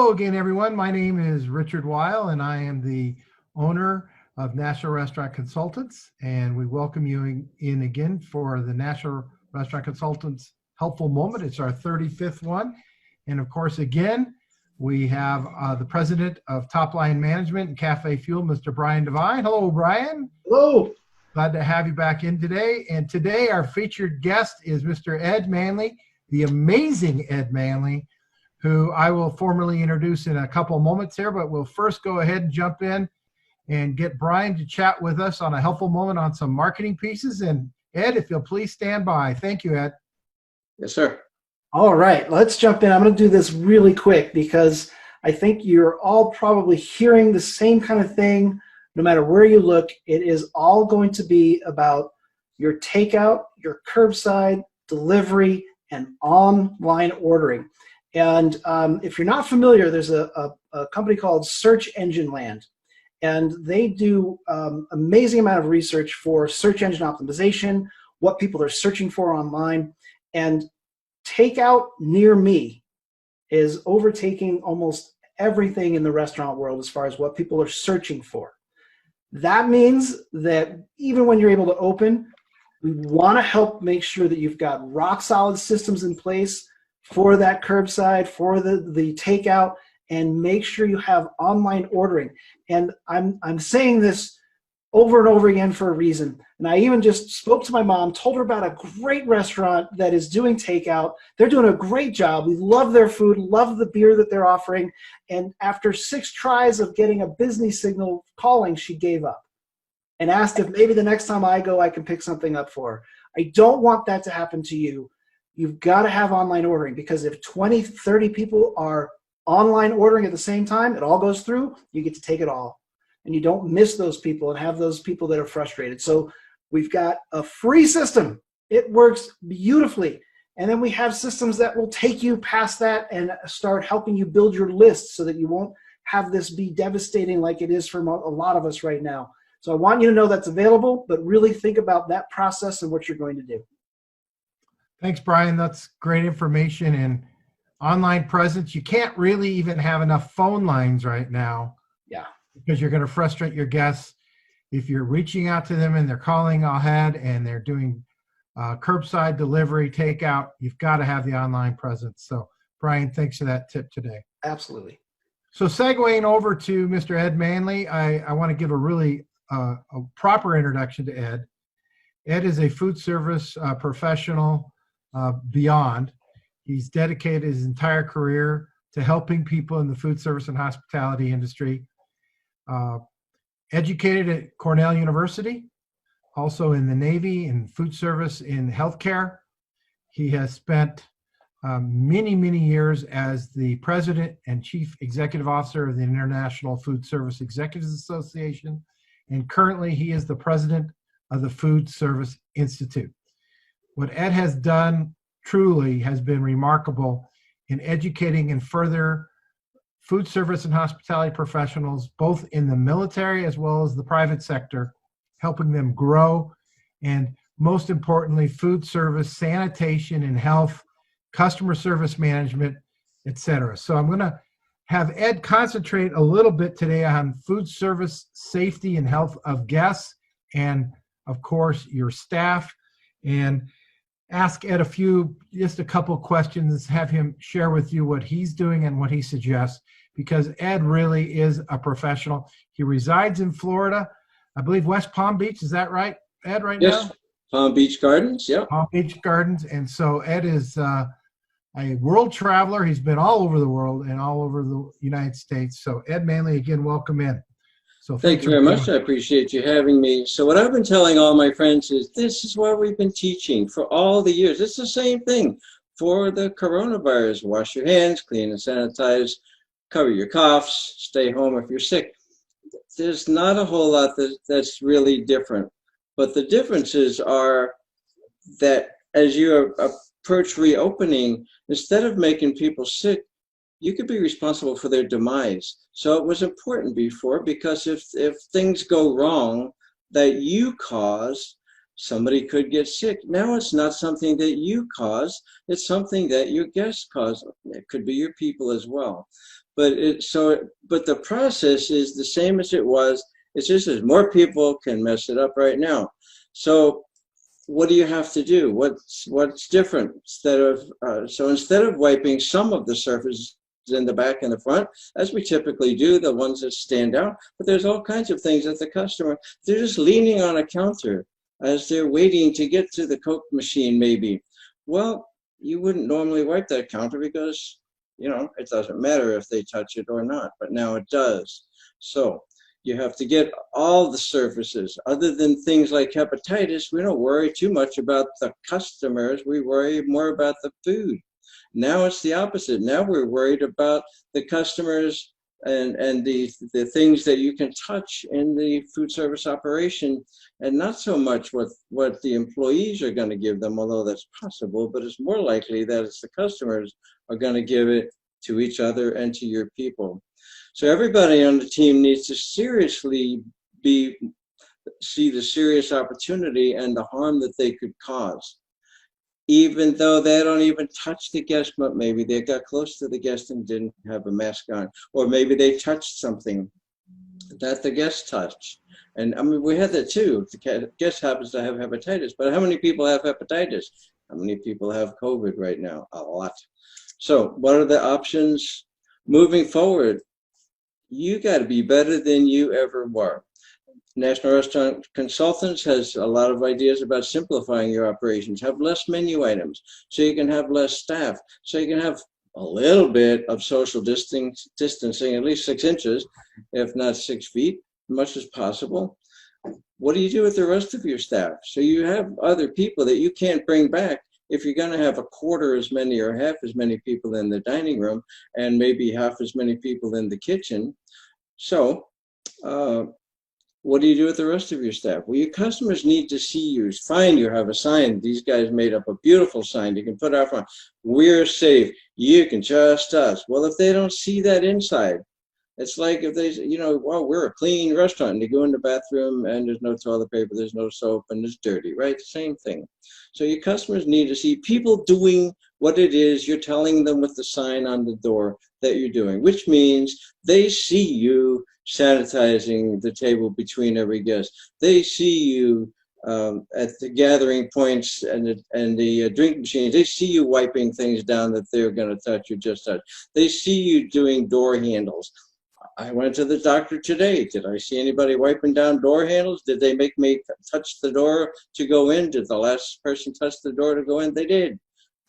Hello again, everyone. My name is Richard Weil, and I am the owner of National Restaurant Consultants, and we welcome you in again for the National Restaurant Consultants Helpful Moment. It's our 35th one. And of course, again, we have the president of Top Line Management and Cafe Fuel, Mr. Brian Devine. Hello, Brian. Hello. Glad to have you back in today. And today our featured guest is Mr. Ed Manley, the amazing Ed Manley, who I will formally introduce in a couple of moments here, but we'll first go ahead and jump in and get Brian to chat with us on a helpful moment on some marketing pieces. And Ed, if you'll please stand by. Thank you, Ed. Yes, sir. All right, let's jump in. I'm going to do this really quick because I think you're all probably hearing the same kind of thing no matter where you look. It is all going to be about your takeout, your curbside, delivery, and online ordering. And if you're not familiar, there's a company called Search Engine Land, and they do amazing amount of research for search engine optimization, what people are searching for online, and takeout near me is overtaking almost everything in the restaurant world as far as what people are searching for. That means that even when you're able to open, we want to help make sure that you've got rock solid systems in place for that curbside, for the takeout, and make sure you have online ordering. And I'm saying this over and over again for a reason. And I even just spoke to my mom, told her about a great restaurant that is doing takeout. They're doing a great job. We love their food, love the beer that they're offering. And after 6 tries of getting a business signal calling, she gave up and asked if maybe the next time I go, I can pick something up for her. I don't want that to happen to you. You've got to have online ordering, because if 20, 30 people are online ordering at the same time, it all goes through, you get to take it all. And you don't miss those people and have those people that are frustrated. So we've got a free system. It works beautifully. And then we have systems that will take you past that and start helping you build your list so that you won't have this be devastating like it is for a lot of us right now. So I want you to know that's available, but really think about that process and what you're going to do. Thanks, Brian. That's great information. And online presence, you can't really even have enough phone lines right now. Yeah. Because you're going to frustrate your guests. If you're reaching out to them and they're calling ahead and they're doing curbside delivery, takeout, you've got to have the online presence. So, Brian, thanks for that tip today. Absolutely. So, segueing over to Mr. Ed Manley, I want to give a really a proper introduction to Ed. Ed is a food service professional beyond. He's dedicated his entire career to helping people in the food service and hospitality industry. Educated at Cornell University, also in the Navy, in food service, in healthcare. He has spent many, many years as the president and chief executive officer of the International Food Service Executives Association, and currently he is the president of the Food Service Institute. What Ed has done truly has been remarkable in educating and further food service and hospitality professionals, both in the military as well as the private sector, helping them grow, and most importantly, food service, sanitation and health, customer service management, etc. So I'm going to have Ed concentrate a little bit today on food service safety and health of guests and, of course, your staff, and ask Ed just a couple questions, have him share with you what he's doing and what he suggests, because Ed really is a professional. He resides in Florida, I believe West Palm Beach, is that right, Ed, right now? Yes, Palm Beach Gardens, yeah. Palm Beach Gardens, and so Ed is a world traveler. He's been all over the world and all over the United States. So Ed Manley, again, welcome in. So thank you very much. I appreciate you having me. So what I've been telling all my friends is this is what we've been teaching for all the years. It's the same thing for the coronavirus. Wash your hands, clean and sanitize, cover your coughs, stay home if you're sick. There's not a whole lot that's really different. But the differences are that as you approach reopening, instead of making people sick, you could be responsible for their demise. So it was important before, because if things go wrong that you cause, somebody could get sick. Now it's not something that you cause, it's something that your guests cause. It could be your people as well. But but the process is the same as it was. It's just as more people can mess it up right now. So what do you have to do? What's different? Instead of wiping some of the surfaces in the back and the front, as we typically do, the ones that stand out, but there's all kinds of things that the customer, they're just leaning on a counter as they're waiting to get to the Coke machine maybe. Well, you wouldn't normally wipe that counter because, you know, it doesn't matter if they touch it or not, but now it does. So you have to get all the surfaces. Other than things like hepatitis, we don't worry too much about the customers. We worry more about the food. Now it's the opposite. Now we're worried about the customers and the things that you can touch in the food service operation, and not so much what the employees are going to give them, although that's possible, but it's more likely that it's the customers are going to give it to each other and to your people. So everybody on the team needs to seriously see the serious opportunity and the harm that they could cause. Even though they don't even touch the guest, but maybe they got close to the guest and didn't have a mask on, or maybe they touched something that the guest touched. And I mean, we had that too. The guest happens to have hepatitis, but how many people have hepatitis? How many people have COVID right now? A lot. So what are the options moving forward? You got to be better than you ever were. National Restaurant Consultants has a lot of ideas about simplifying your operations. Have less menu items so you can have less staff, so you can have a little bit of social distancing, at least 6 inches, if not 6 feet, as much as possible. What do you do with the rest of your staff? So you have other people that you can't bring back if you're going to have a quarter as many or half as many people in the dining room and maybe half as many people in the kitchen. So, what do you do with the rest of your staff? Well, your customers need to see you. Fine, you have a sign. These guys made up a beautiful sign you can put out front. We're safe. You can trust us. Well, if they don't see that inside, it's like if they, you know, well, we're a clean restaurant, and they go in the bathroom and there's no toilet paper, there's no soap, and it's dirty, right? Same thing. So your customers need to see people doing what it is you're telling them with the sign on the door that you're doing, which means they see you sanitizing the table between every guest. They see you at the gathering points and the drink machines. They see you wiping things down that they're going to touch or just touch. They see you doing door handles. I went to the doctor today. Did I see anybody wiping down door handles? Did they make me touch the door to go in? Did the last person touch the door to go in? They did.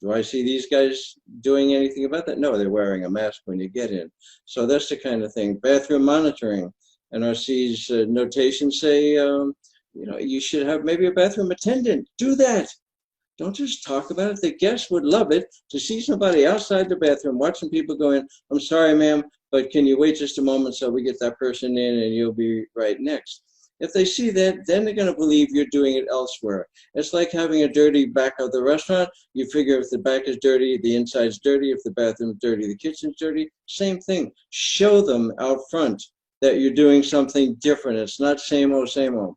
Do I see these guys doing anything about that? No, they're wearing a mask when you get in. So that's the kind of thing. Bathroom monitoring. NRC's notations say, you know, you should have maybe a bathroom attendant. Do that. Don't just talk about it. The guests would love it to see somebody outside the bathroom watching people go in. I'm sorry, ma'am, but can you wait just a moment so we get that person in and you'll be right next. If they see that, then they're going to believe you're doing it elsewhere. It's like having a dirty back of the restaurant. You figure if the back is dirty, the inside's dirty. If the bathroom's dirty, the kitchen's dirty. Same thing. Show them out front that you're doing something different. It's not same old, same old.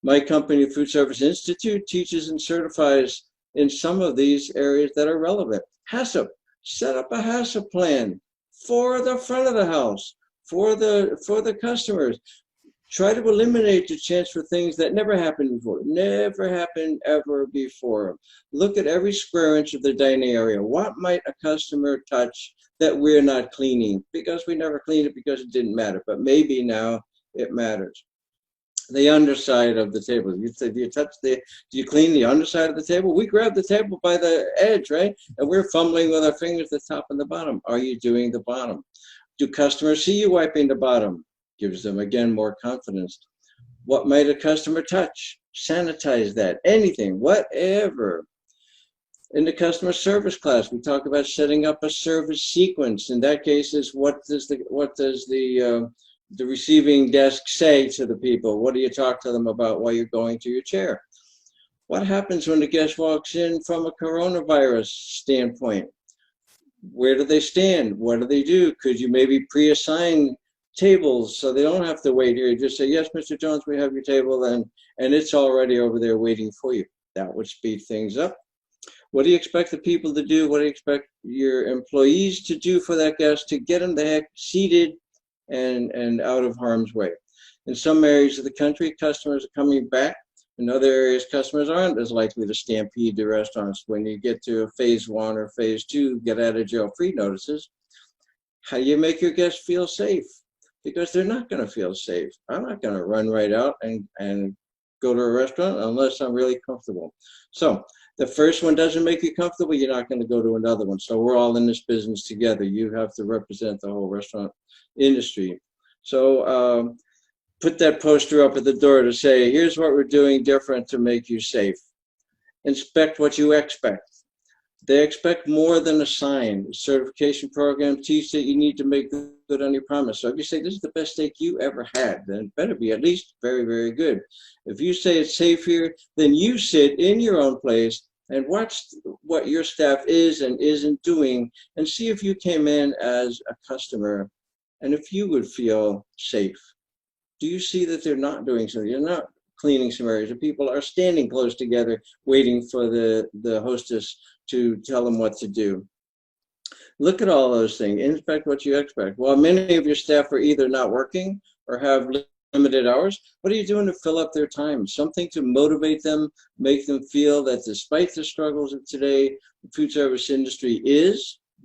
My company, Food Service Institute, teaches and certifies in some of these areas that are relevant. HACCP, set up a HACCP plan for the front of the house, for the customers. Try to eliminate the chance for things that never happened before, never happened ever before. Look at every square inch of the dining area. What might a customer touch that we're not cleaning? Because we never cleaned it because it didn't matter, but maybe now it matters. The underside of the table. You say, do you clean the underside of the table? We grab the table by the edge, right? And we're fumbling with our fingers the top and the bottom. Are you doing the bottom? Do customers see you wiping the bottom? Gives them, again, more confidence. What might a customer touch? Sanitize that. Anything, whatever. In the customer service class, we talk about setting up a service sequence. In that case, is what does the receiving desk say to the people? What do you talk to them about while you're going to your chair? What happens when the guest walks in from a coronavirus standpoint? Where do they stand? What do they do? Could you maybe pre-assign tables so they don't have to wait here? You just say, yes, Mr. Jones, we have your table, and it's already over there waiting for you. That would speed things up. What do you expect the people to do? What do you expect your employees to do for that guest to get them the heck seated and out of harm's way? In some areas of the country, customers are coming back. In other areas, customers aren't as likely to stampede to restaurants. When you get to phase 1 or phase 2, get out of jail free notices, how do you make your guests feel safe? Because they're not going to feel safe. I'm not going to run right out and go to a restaurant unless I'm really comfortable. So the first one doesn't make you comfortable, you're not going to go to another one. So we're all in this business together. You have to represent the whole restaurant industry. So put that poster up at the door to say, here's what we're doing different to make you safe. Inspect what you expect. They expect more than a sign. Certification programs teach that you need to make good on your promise. So if you say this is the best steak you ever had, then it better be at least very, very good. If you say it's safe here, then you sit in your own place and watch what your staff is and isn't doing and see if you came in as a customer and if you would feel safe. Do you see that they're not doing something? You're not cleaning some areas. The people are standing close together waiting for the hostess to tell them what to do. Look at all those things. Inspect what you expect. While many of your staff are either not working or have limited hours, what are you doing to fill up their time? Something to motivate them, make them feel that despite the struggles of today, the food service industry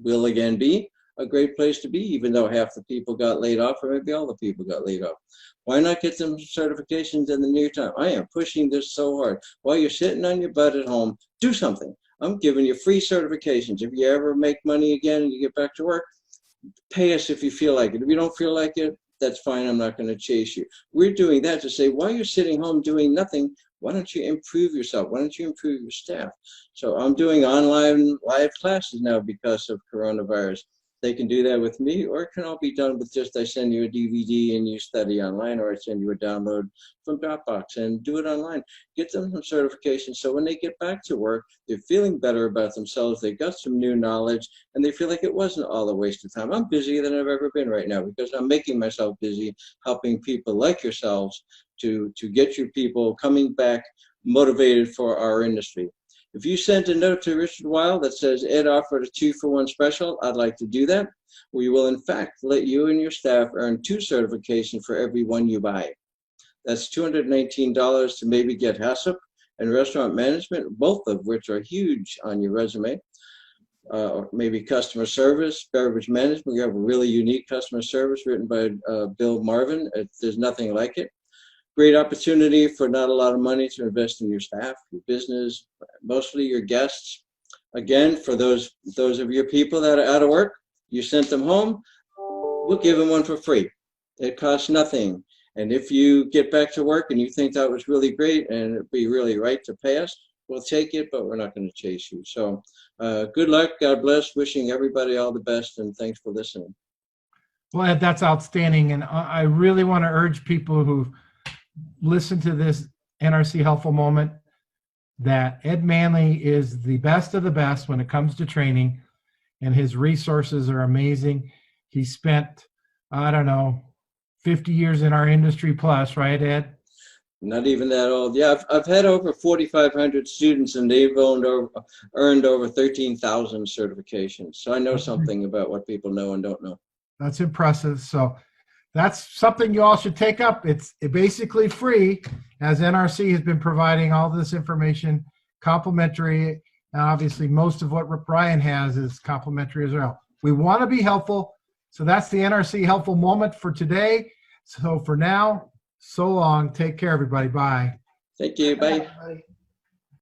will again be, a great place to be, even though half the people got laid off or maybe all the people got laid off. Why not get them certifications in the near time? I am pushing this so hard. While you're sitting on your butt at home, do something. I'm giving you free certifications. If you ever make money again and you get back to work, pay us if you feel like it. If you don't feel like it, that's fine. I'm not going to chase you. We're doing that to say, while you're sitting home doing nothing, why don't you improve yourself? Why don't you improve your staff? So I'm doing online live classes now because of coronavirus. They can do that with me, or it can all be done with just I send you a DVD and you study online, or I send you a download from Dropbox and do it online. Get them some certification so when they get back to work, they're feeling better about themselves. They got some new knowledge and they feel like it wasn't all a waste of time. I'm busier than I've ever been right now because I'm making myself busy helping people like yourselves to get your people coming back motivated for our industry. If you sent a note to Richard Weil that says Ed offered a 2-for-1 special, I'd like to do that. We will in fact let you and your staff earn 2 certifications for every one you buy. That's $219 to maybe get HACCP and restaurant management, both of which are huge on your resume. Maybe customer service, beverage management. We have a really unique customer service written by Bill Marvin. There's nothing like it. Great opportunity for not a lot of money to invest in your staff, your business, mostly your guests. Again, for those of your people that are out of work, you sent them home, we'll give them one for free. It costs nothing. And if you get back to work and you think that was really great and it'd be really right to pay us, we'll take it, but we're not going to chase you. So good luck, God bless, wishing everybody all the best, and thanks for listening. Well, Ed, that's outstanding. And I really want to urge people who listen to this NRC Helpful Moment that Ed Manley is the best of the best when it comes to training, and his resources are amazing. He spent, I don't know, 50 years in our industry plus, right, Ed? Not even that old. Yeah, I've had over 4,500 students, and they've earned over 13,000 certifications. So I know something about what people know and don't know. That's impressive. So that's something you all should take up. It's basically free, as NRC has been providing all this information complimentary. And obviously, most of what Brian has is complimentary as well. We want to be helpful. So that's the NRC Helpful Moment for today. So for now, so long. Take care, everybody. Bye. Thank you. Bye. Bye.